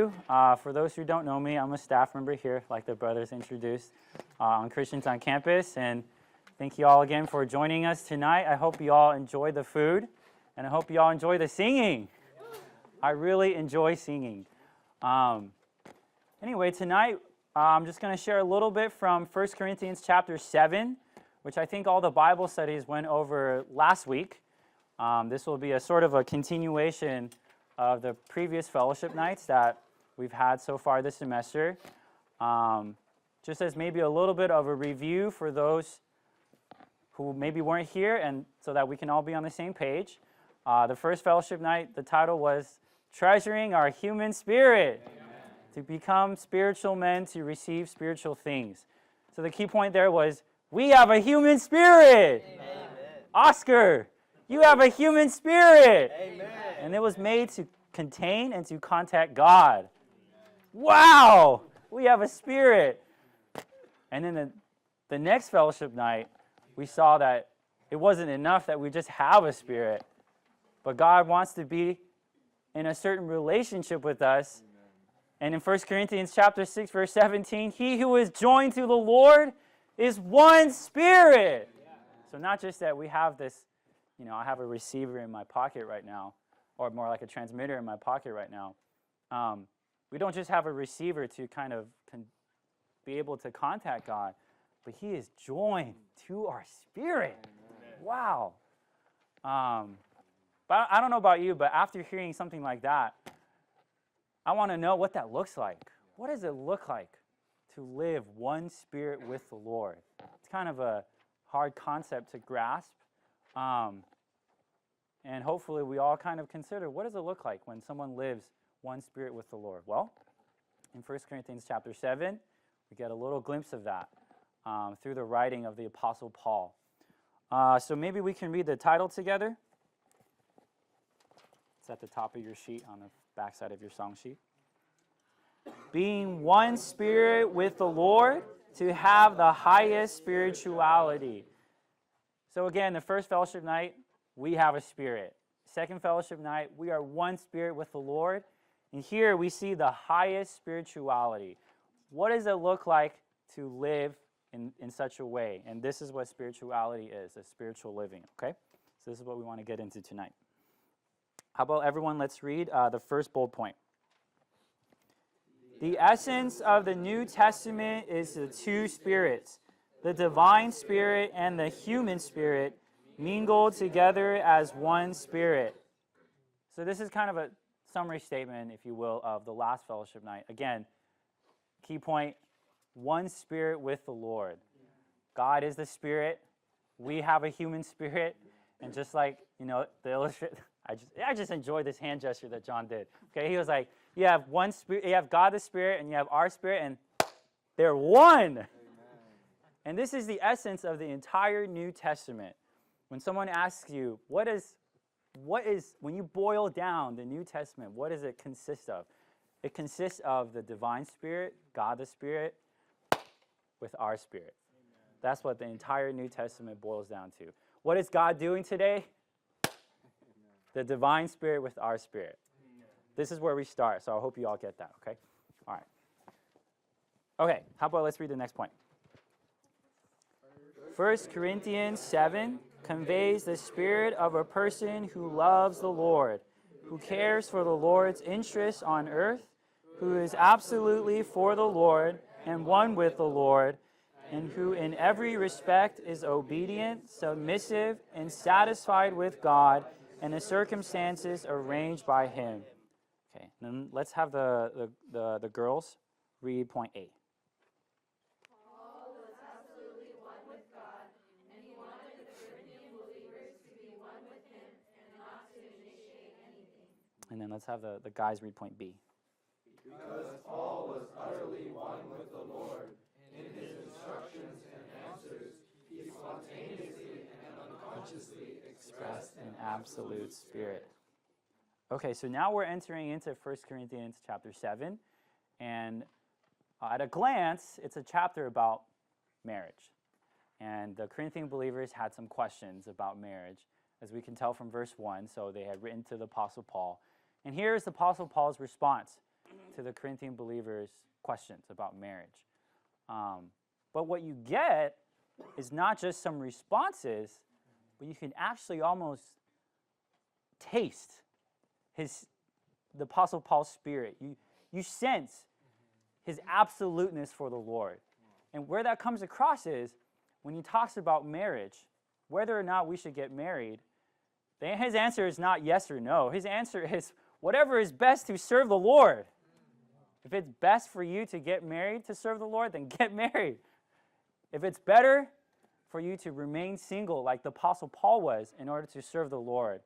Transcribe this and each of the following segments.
you. For those who don't know me, I'm a staff member here, like the brothers introduced, on Christians on Campus. And thank you all again for joining us tonight. I hope you all enjoy the food, and I hope you all enjoy the singing. I really enjoy singing. Anyway, tonight I'm just going to share a little bit from 1 Corinthians chapter 7, which I think all the Bible studies went over last week. This will be a sort of a continuation of the previous fellowship nights that we've had so far this semester. Just as maybe a little bit of a review for those who maybe weren't here, and so that we can all be on the same page. The first fellowship night, the title was Treasuring Our Human Spirit. Amen. To become spiritual men, to receive spiritual things. So the key point there was, we have a human spirit. Amen. Oscar, you have a human spirit. Amen. And it was made to contain and to contact God. Amen. Wow! We have a spirit. And then the next fellowship night, we saw that it wasn't enough that we just have a spirit, but God wants to be in a certain relationship with us. Amen. And in 1 Corinthians chapter 6, verse 17, he who is joined to the Lord is one spirit. Yeah. So not just that we have this, I have a receiver in my pocket right now, or more like a transmitter in my pocket right now. We don't just have a receiver to kind of be able to contact God, but he is joined to our spirit. Amen. Wow. But I don't know about you, but after hearing something like that, I want to know what that looks like. What does it look like to live one spirit with the Lord? It's kind of a hard concept to grasp. And hopefully we all kind of consider, what does it look like when someone lives one spirit with the Lord? Well, in 1 Corinthians chapter 7, we get a little glimpse of that through the writing of the Apostle Paul. So maybe we can read the title together. It's at the top of your sheet on the backside of your song sheet. Being one spirit with the Lord, to have the highest spirituality. So again, the first fellowship night, we have a spirit. Second fellowship night, we are one spirit with the Lord. And here we see the highest spirituality. What does it look like to live in such a way? And this is what spirituality is, a spiritual living, okay? So this is what we want to get into tonight. How about everyone, let's read the first bold point. The essence of the New Testament is the two spirits, the divine spirit and the human spirit, mingled together as one spirit. So this is kind of a summary statement, if you will, of the last fellowship night. Again, key point, one spirit with the Lord. God is the spirit. We have a human spirit. And just like, the illustration, I just enjoyed this hand gesture that John did. Okay, he was like, you have one spirit, you have God the Spirit, and you have our spirit, and they're one. Amen. And this is the essence of the entire New Testament. When someone asks you, what is, when you boil down the New Testament, what does it consist of? It consists of the divine spirit, God the Spirit, with our spirit. Amen. That's what the entire New Testament boils down to. What is God doing today? The divine spirit with our spirit. Amen. This is where we start, so I hope you all get that, okay? All right. Okay, how about let's read the next point. 1 Corinthians 7 conveys the spirit of a person who loves the Lord, who cares for the Lord's interests on earth, who is absolutely for the Lord and one with the Lord, and who in every respect is obedient, submissive, and satisfied with God and the circumstances arranged by him. Okay, then let's have the girls read point 8. Paul was absolutely one with God, and he wanted the Corinthian believers to be one with him and not to initiate anything. And then let's have the guys read point B. Because Paul was utterly one with the Lord, in his instructions and answers, he spontaneously and unconsciously expressed an absolute spirit. Okay, so now we're entering into 1 Corinthians chapter 7, and at a glance, it's a chapter about marriage. And the Corinthian believers had some questions about marriage, as we can tell from verse 1, so they had written to the Apostle Paul. And here's the Apostle Paul's response. to the Corinthian believers' questions about marriage. But what you get is not just some responses, but you can actually almost taste the Apostle Paul's spirit. You sense his absoluteness for the Lord. And where that comes across is when he talks about marriage, whether or not we should get married, his answer is not yes or no. His answer is whatever is best to serve the Lord. If it's best for you to get married to serve the Lord, then get married. If it's better for you to remain single like the Apostle Paul was in order to serve the Lord,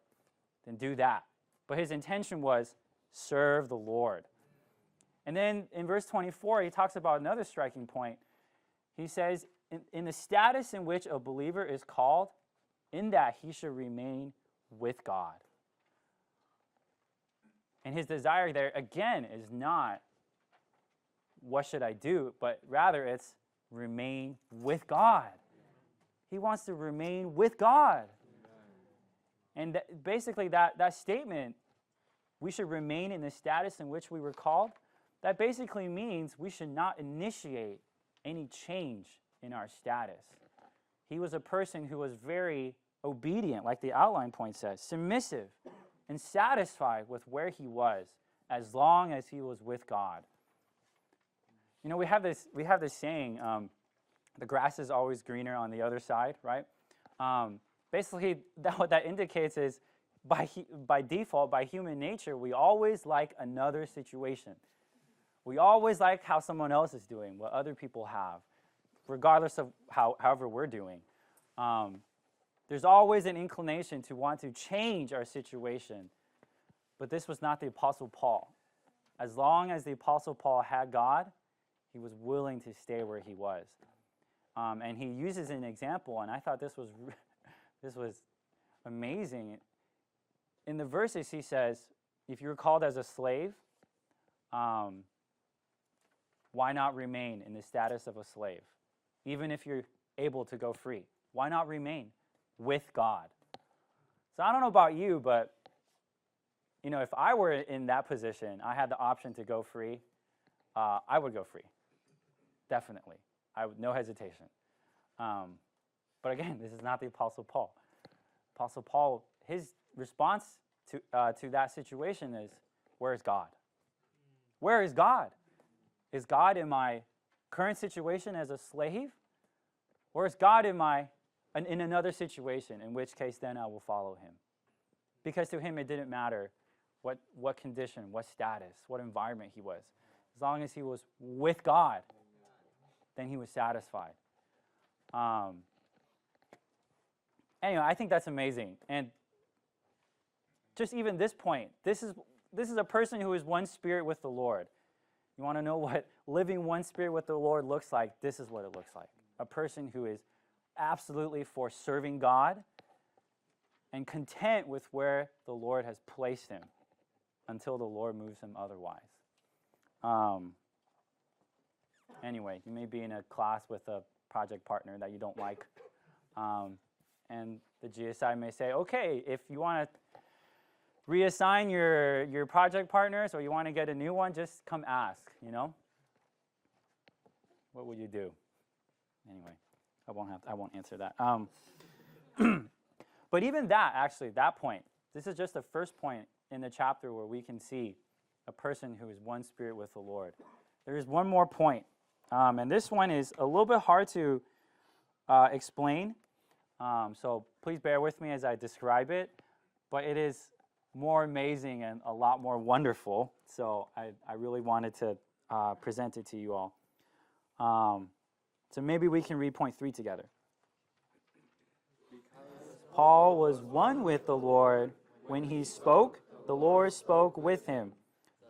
then do that. But his intention was serve the Lord. And then in verse 24, he talks about another striking point. He says, in the status in which a believer is called, in that he should remain with God. And his desire there, again, is not, what should I do? But rather it's remain with God. He wants to remain with God. And basically that statement, we should remain in the status in which we were called, that basically means we should not initiate any change in our status. He was a person who was very obedient, like the outline point says, submissive, and satisfied with where he was as long as he was with God. You know, we have this saying, the grass is always greener on the other side, right? Basically, what that indicates is by default, by human nature, we always like another situation. We always like how someone else is doing, what other people have, regardless of however we're doing. There's always an inclination to want to change our situation. But this was not the Apostle Paul. As long as the Apostle Paul had God, he was willing to stay where he was. And he uses an example, and I thought this was amazing. In the verses, he says, if you're called as a slave, why not remain in the status of a slave? Even if you're able to go free, why not remain with God? So I don't know about you, but you know, if I were in that position, I had the option to go free, I would go free. Definitely. No hesitation. But again, this is not the Apostle Paul. Apostle Paul, his response to that situation is, where is God? Where is God? Is God in my current situation as a slave? Or is God in another situation, in which case then I will follow him? Because to him it didn't matter what condition, what status, what environment he was. As long as he was with God, then he was satisfied. Anyway, I think that's amazing. And just even this point, this is a person who is one spirit with the Lord. You want to know what living one spirit with the Lord looks like? This is what it looks like. A person who is absolutely for serving God and content with where the Lord has placed him until the Lord moves him otherwise. Anyway, you may be in a class with a project partner that you don't like, and the GSI may say, okay, if you want to reassign your project partners or you want to get a new one, just come ask, you know? What would you do? Anyway, I won't answer that. But even that, actually, that point, this is just the first point in the chapter where we can see a person who is one spirit with the Lord. There is one more point, and this one is a little bit hard to explain, so please bear with me as I describe it, but it is more amazing and a lot more wonderful, so I really wanted to present it to you all. So maybe we can read point 3 together. Paul was one with the Lord. When he spoke, the Lord spoke with him.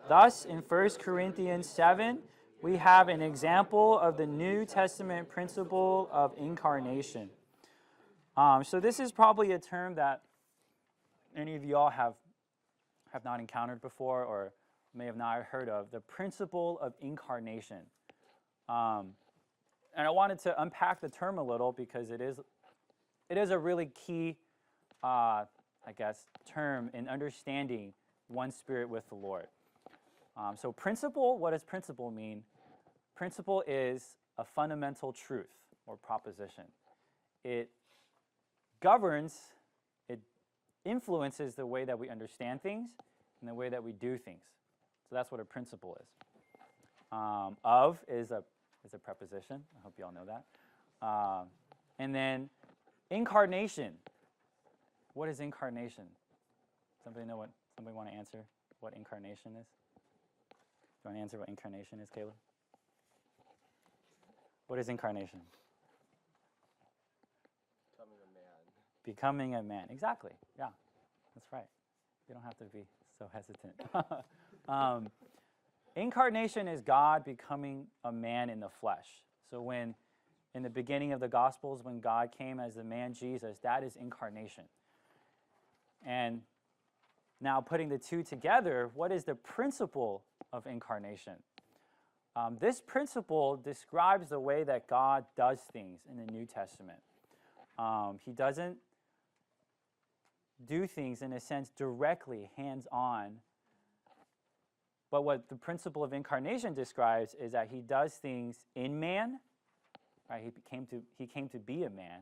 Thus, in 1 Corinthians 7, we have an example of the New Testament principle of incarnation. So this is probably a term that any of y'all have not encountered before or may have not heard of, the principle of incarnation. And I wanted to unpack the term a little because it is a really key, term in understanding one spirit with the Lord. So principle, what does principle mean? Principle is a fundamental truth or proposition. It governs, it influences the way that we understand things and the way that we do things. So that's what a principle is. Of is a preposition. I hope you all know that. And then incarnation. What is incarnation? Somebody want to answer what incarnation is? Do you want to answer what incarnation is, Caleb? What is incarnation? Becoming a man. Becoming a man. Exactly. Yeah, that's right. You don't have to be so hesitant. Incarnation is God becoming a man in the flesh. So when, in the beginning of the Gospels, when God came as the man Jesus, that is incarnation. And now putting the two together, what is the principle of incarnation? This principle describes the way that God does things in the New Testament. He doesn't do things, in a sense, directly, hands-on. But what the principle of incarnation describes is that he does things in man. Right? He came to be a man.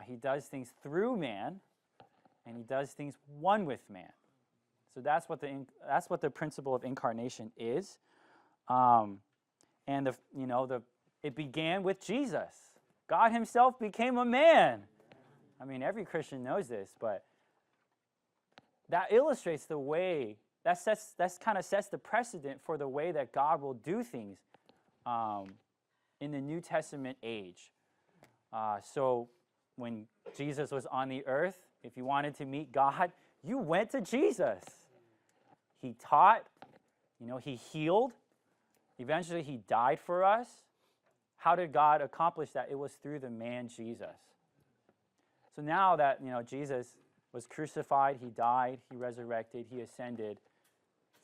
He does things through man, and he does things one with man. So that's what the principle of incarnation is. And it began with Jesus. God himself became a man. I mean, every Christian knows this, but that illustrates the way, that kind of sets the precedent for the way that God will do things in the New Testament age. So when Jesus was on the earth, if you wanted to meet God, you went to Jesus. He taught, he healed. Eventually, he died for us. How did God accomplish that? It was through the man Jesus. So now that, Jesus was crucified, he died, he resurrected, he ascended.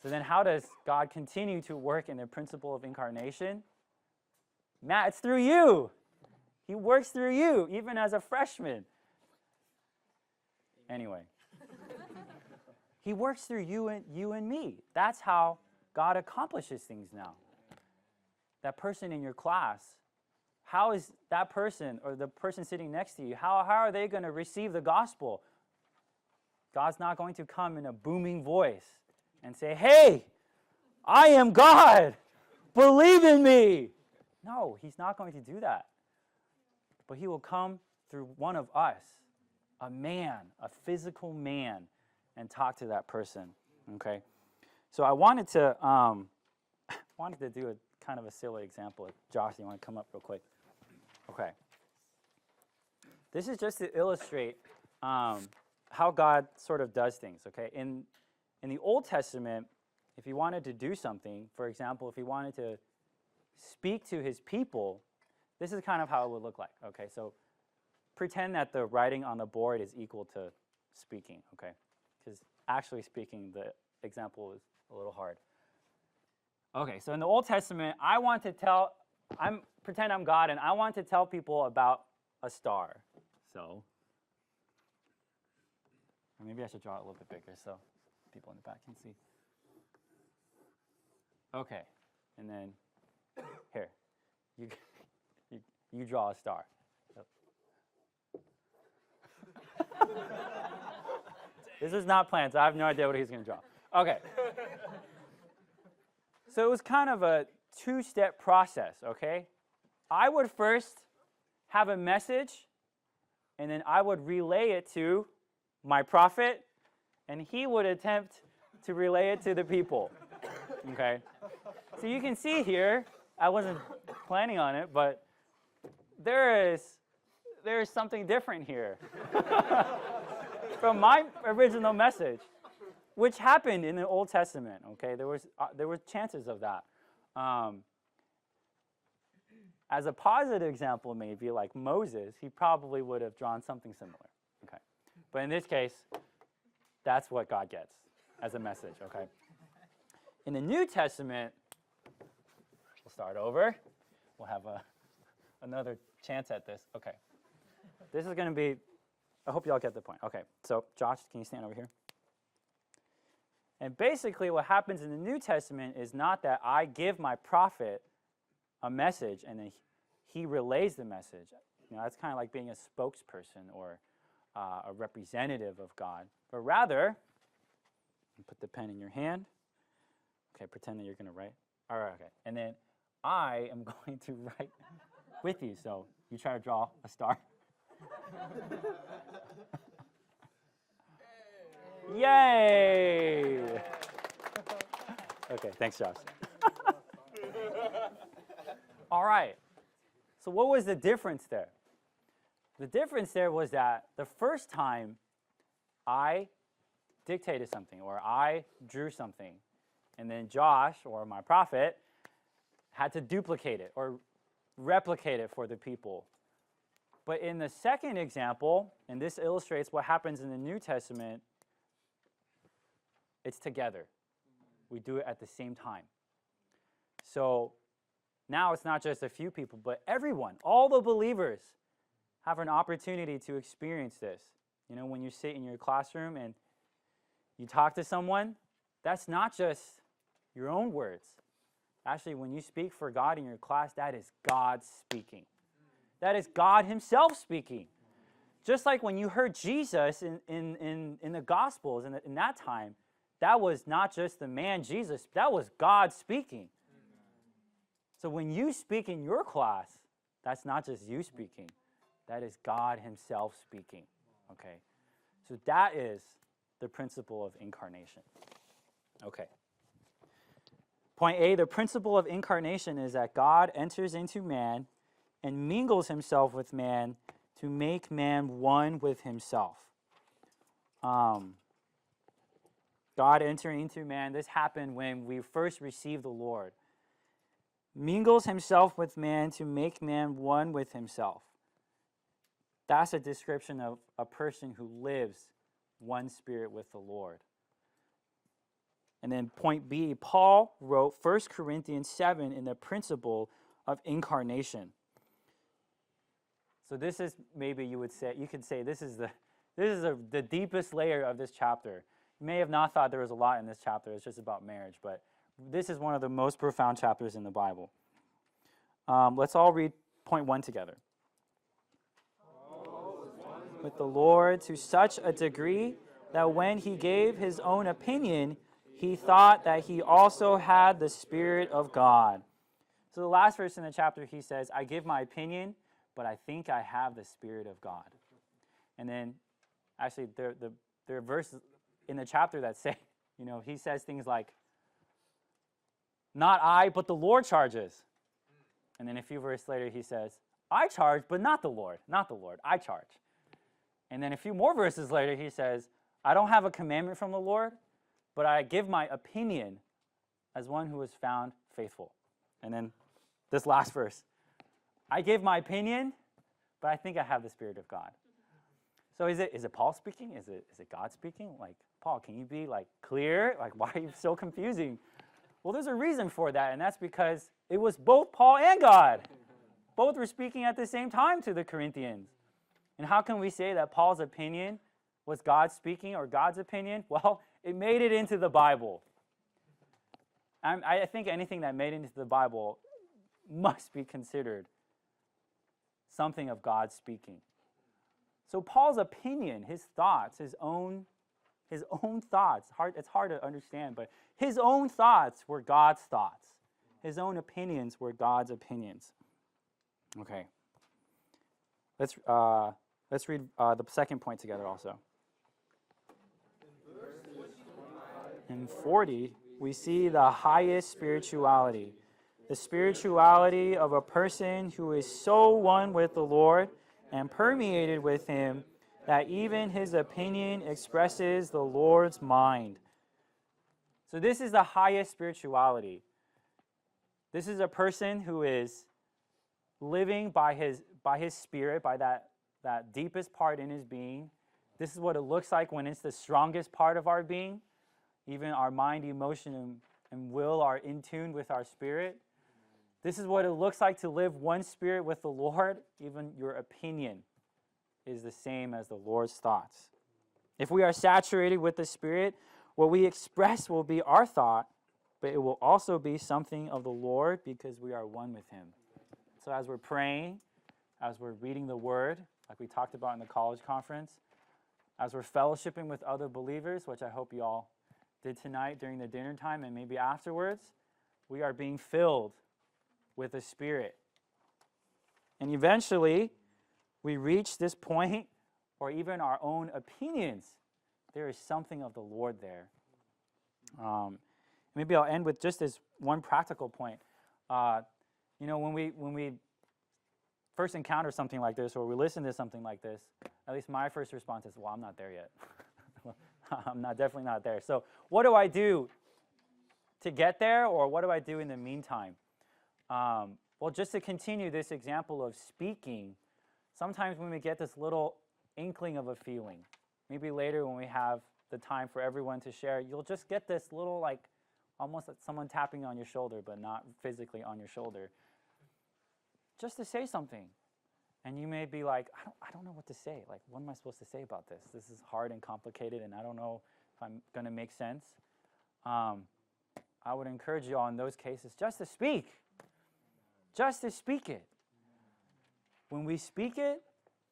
So then how does God continue to work in the principle of incarnation? Matt, it's through you. He works through you, even as a freshman. Anyway. He works through you and me. That's how God accomplishes things now. That person in your class, how is that person or the person sitting next to you, how are they going to receive the gospel? God's not going to come in a booming voice and say, hey, I am God. Believe in me. No, he's not going to do that. But he will come through one of us, a man, a physical man, and talk to that person. Okay? So I wanted to do a kind of a silly example. Josh, you want to come up real quick? Okay. This is just to illustrate how God sort of does things, okay? In the Old Testament, if he wanted to do something, for example, if he wanted to speak to his people, this is kind of how it would look like, okay? So pretend that the writing on the board is equal to speaking, okay? Because actually speaking, the example is a little hard. Okay, so in the Old Testament, pretend I'm God, and I want to tell people about a star. So, or maybe I should draw it a little bit bigger so people in the back can see. Okay, and then here, you draw a star. This was not planned, so I have no idea what he's going to draw. Okay. So it was kind of a two-step process, okay? I would first have a message, and then I would relay it to my prophet, and he would attempt to relay it to the people, okay? So you can see here, I wasn't planning on it, but there is something different here from my original message, which happened in the Old Testament, okay? There were chances of that. As a positive example, maybe, like Moses, he probably would have drawn something similar, okay? But in this case, that's what God gets as a message, okay? In the New Testament, we'll start over. We'll have another chance at this. Okay. This is going to be, I hope you all get the point. Okay, so Josh, can you stand over here? And basically what happens in the New Testament is not that I give my prophet a message and then he relays the message. That's kind of like being a spokesperson or a representative of God. But rather, put the pen in your hand. Okay, pretend that you're going to write. All right, okay. And then I am going to write with you. So you try to draw a star. Yay! Okay, thanks, Josh. All right. So what was the difference there? The difference there was that the first time I dictated something or I drew something, and then Josh, or my prophet, had to duplicate it or replicate it for the people. But in the second example, and this illustrates what happens in the New Testament, it's together. We do it at the same time. So now it's not just a few people, but everyone, all the believers, have an opportunity to experience this. When you sit in your classroom and you talk to someone, that's not just your own words. Actually, when you speak for God in your class, that is God speaking. That is God himself speaking. Just like when you heard Jesus in the Gospels in that time, that was not just the man Jesus, that was God speaking. So when you speak in your class, that's not just you speaking. That is God himself speaking. Okay? So that is the principle of incarnation. Okay. Point A, the principle of incarnation is that God enters into man and mingles himself with man to make man one with himself. God entering into man, this happened when we first received the Lord. Mingles himself with man to make man one with himself. That's a description of a person who lives one spirit with the Lord. And then point B, Paul wrote 1 Corinthians 7 in the principle of incarnation. So this is, maybe you could say this is the deepest layer of this chapter. You may have not thought there was a lot in this chapter. It's just about marriage, but this is one of the most profound chapters in the Bible. Let's all read point 1 together. With the Lord to such a degree that when he gave his own opinion, he thought that he also had the Spirit of God. So the last verse in the chapter, he says, I give my opinion, but I think I have the Spirit of God. And then, actually, there are verses in the chapter that say, he says things like, not I, but the Lord charges. And then a few verses later, he says, I charge, but not the Lord. Not the Lord, I charge. And then a few more verses later, he says, I don't have a commandment from the Lord, but I give my opinion as one who is found faithful. And then this last verse, I give my opinion, but I think I have the Spirit of God. So is it Paul speaking? Is it God speaking? Like, Paul, can you be clear? Why are you so confusing? Well, there's a reason for that, and that's because it was both Paul and God. Both were speaking at the same time to the Corinthians. And how can we say that Paul's opinion was God speaking or God's opinion? Well, it made it into the Bible. I think anything that made it into the Bible must be considered something of God speaking. So Paul's opinion, his thoughts, his own thoughts, it's hard to understand, but his own thoughts were God's thoughts. His own opinions were God's opinions. Okay. Let's read the second point together also. In 40, we see the highest spirituality. The spirituality of a person who is so one with the Lord and permeated with him that even his opinion expresses the Lord's mind. So this is the highest spirituality. This is a person who is living by his spirit, by that deepest part in his being. This is what it looks like when it's the strongest part of our being. Even our mind, emotion, and will are in tune with our spirit. This is what it looks like to live one spirit with the Lord. Even your opinion is the same as the Lord's thoughts. If we are saturated with the Spirit, What we express will be our thought, but it will also be something of the Lord because we are one with him. So as we're praying, as we're reading the word, like we talked about in the college conference, as we're fellowshipping with other believers, which I hope you all did tonight during the dinner time and maybe afterwards, we are being filled with the Spirit. And eventually, we reach this point, or even our own opinions, there is something of the Lord there. Maybe I'll end with just this one practical point. When we first encounter something like this, or we listen to something like this, at least my first response is, well, I'm not there yet. I'm definitely not there. So what do I do to get there, or what do I do in the meantime? Well, just to continue this example of speaking, sometimes when we get this little inkling of a feeling, maybe later when we have the time for everyone to share, you'll just get this little, like, almost like someone tapping on your shoulder, but not physically on your shoulder, just to say something. And you may be like, I don't know what to say. Like, what am I supposed to say about this? This is hard and complicated, and I don't know if I'm going to make sense. I would encourage you all in those cases just to speak. Just to speak it. When we speak it,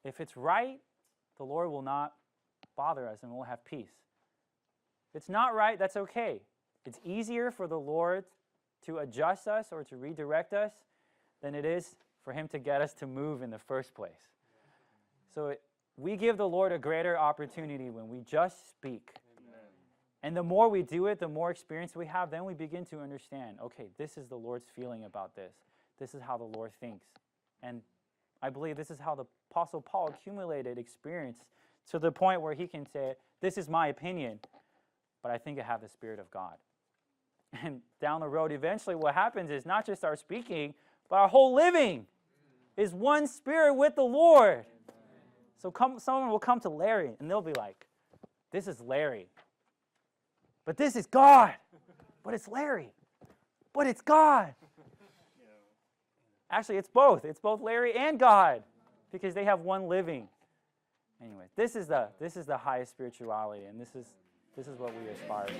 if it's right, the Lord will not bother us and we'll have peace. If it's not right, that's okay. It's easier for the Lord to adjust us or to redirect us than it is for him to get us to move in the first place. So we give the Lord a greater opportunity when we just speak. Amen. And the more we do it, the more experience we have, then we begin to understand, okay, this is the Lord's feeling about this. This is how the Lord thinks. And I believe this is how the Apostle Paul accumulated experience to the point where he can say, this is my opinion, but I think I have the Spirit of God. And down the road, eventually what happens is not just our speaking, but our whole living is one spirit with the Lord. So someone will come to Larry, and they'll be like, this is Larry. But this is God. But it's Larry. But it's God. Actually, it's both. It's both Larry and God, because they have one living. Anyway, this is the highest spirituality, and this is what we aspire for.